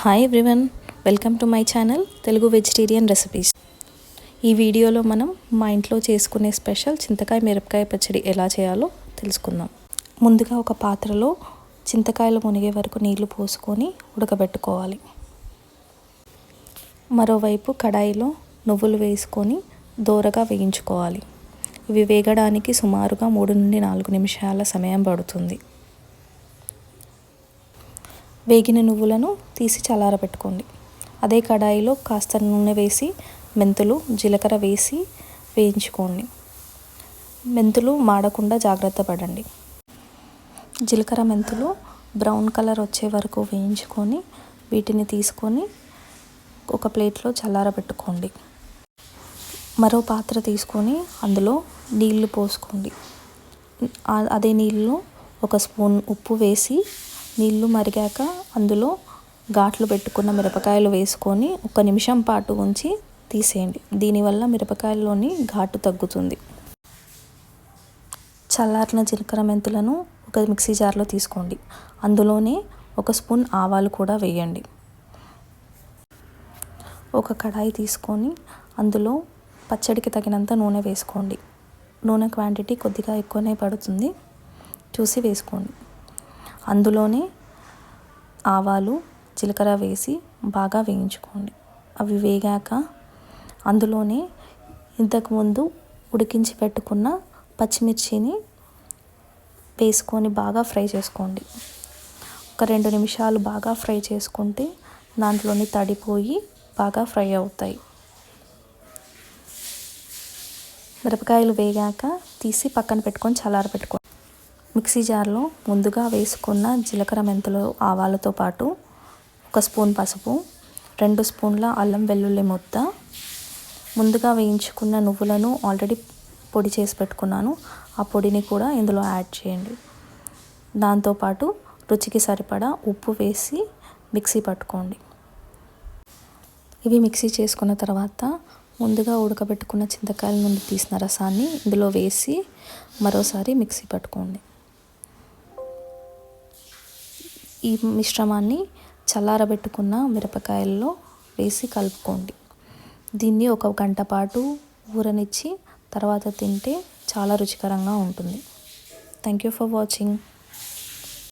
Hi everyone, welcome to my channel Telugu vegetarian recipes. ఈ వీడియోలో మనం మా ఇంట్లో చేసుకునే స్పెషల్ చింతకాయ మిరపకాయ పచ్చడి ఎలా చేయాలో తెలుసుకుందాం. ముందుగా ఒక పాత్రలో చింతకాయలు మునిగే వరకు నీళ్లు పోసుకొని ఉడకబెట్టుకోవాలి. మరోవైపు కడాయిలో నువ్వులు వేసుకొని దోరగా వేయించుకోవాలి. ఇవి వేగడానికి సుమారుగా 3 నుండి 4 నిమిషాల సమయం పడుతుంది. వేగిన నువ్వులను తీసి చల్లారబెట్టుకోండి. అదే కడాయిలో కాస్త నూనె వేసి మెంతులు, జీలకర్ర వేసి వేయించుకోండి. మెంతులు మాడకుండా జాగ్రత్త పడండి. జీలకర్ర, మెంతులు బ్రౌన్ కలర్ వచ్చే వరకు వేయించుకొని వీటిని తీసుకొని ఒక ప్లేట్లో చల్లారబెట్టుకోండి. మరో పాత్ర తీసుకొని అందులో నీళ్లు పోసుకోండి. అదే నీళ్ళలో 1 స్పూన్ ఉప్పు వేసి నీళ్లు మరిగాక అందులో ఘాట్లు పెట్టుకున్న మిరపకాయలు వేసుకొని 1 నిమిషం పాటు ఉంచి తీసేయండి. దీనివల్ల మిరపకాయల్లోని ఘాటు తగ్గుతుంది. చల్లారిన జీలకర్ర, మెంతులను ఒక మిక్సీ జార్లో తీసుకోండి. అందులోనే 1 స్పూన్ ఆవాలు కూడా వేయండి. ఒక కడాయి తీసుకొని అందులో పచ్చడికి తగినంత నూనె వేసుకోండి. నూనె క్వాంటిటీ కొద్దిగా ఎక్కువనే పడుతుంది, చూసి వేసుకోండి. అందులోనే ఆవాలు, జీలకర్ర వేసి బాగా వేయించుకోండి. అవి వేగాక అందులోనే ఇంతకుముందు ఉడికించి పెట్టుకున్న పచ్చిమిర్చిని వేసుకొని బాగా ఫ్రై చేసుకోండి. ఒక 2 నిమిషాలు బాగా ఫ్రై చేసుకుంటే దాంట్లోని తడిపోయి బాగా ఫ్రై అవుతాయి. మిరపకాయలు వేగాక తీసి పక్కన పెట్టుకొని చల్లారబెట్టుకోండి. మిక్సీ జార్లో ముందుగా వేసుకున్న జీలకర్ర, మెంతులు, ఆవాలతో పాటు 1 స్పూన్ పసుపు, 2 స్పూన్ల అల్లం వెల్లుల్లి ముద్ద, ముందుగా వేయించుకున్న నువ్వులను ఆల్రెడీ పొడి చేసి పెట్టుకున్నాను, ఆ పొడిని కూడా ఇందులో యాడ్ చేయండి. దాంతోపాటు రుచికి సరిపడా ఉప్పు వేసి మిక్సీ పట్టుకోండి. ఇవి మిక్సీ చేసుకున్న తర్వాత ముందుగా ఉడకబెట్టుకున్న చింతకాయల నుండి తీసిన రసాన్ని ఇందులో వేసి మరోసారి మిక్సీ పట్టుకోండి. ఈ మిశ్రమాన్ని చల్లారబెట్టుకున్న మిరపకాయల్లో వేసి కలుపుకోండి. దీన్ని 1 గంట పాటు ఊరనిచ్చి తర్వాత తింటే చాలా రుచికరంగా ఉంటుంది. Thank you for watching.